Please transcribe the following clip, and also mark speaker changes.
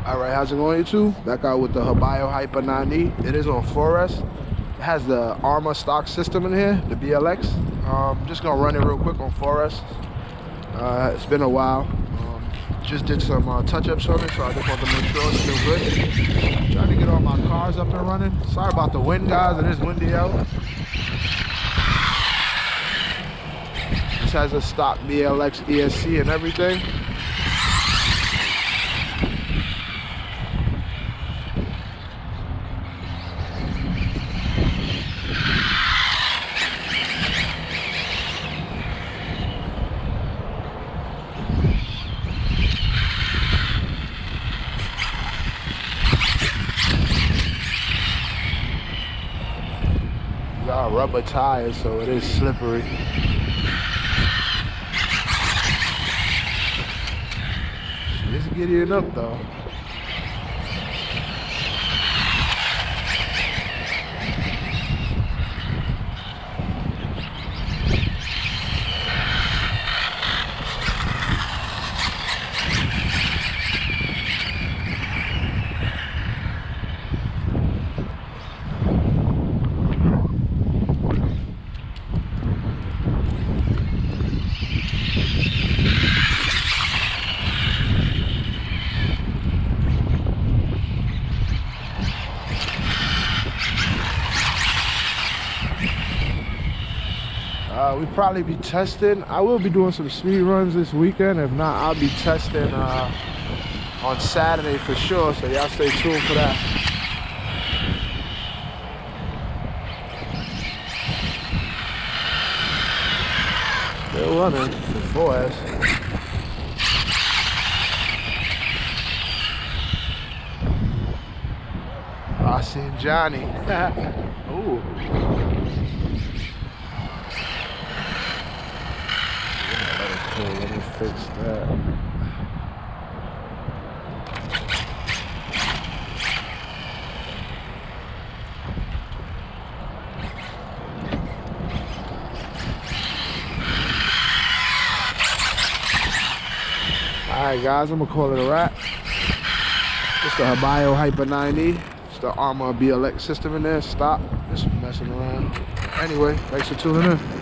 Speaker 1: Alright, how's it going, YouTube? Back out with the Hobao Hyper 9E. It is on 4S. It has the Arrma stock system in here, the BLX. Just gonna run it real quick on 4S. It's been a while. Just did some touch-ups on it, so I just want to make sure it's still good. Trying to get all my cars up and running. Sorry about the wind, guys. It is windy out. This has a stock BLX ESC and everything. Got rubber tires, so it is slippery. It's getting up though. We probably be testing. I will be doing some speed runs this weekend. If not, I'll be testing on Saturday for sure. So y'all stay tuned for that. Still running for 4S. I seen Johnny. Ooh. Let me fix that. Alright guys, I'm gonna call it a wrap. It's the Hobao Hyper 9E. It's the Arrma BLX system in there. Stop. Just messing around. Anyway, thanks for tuning in.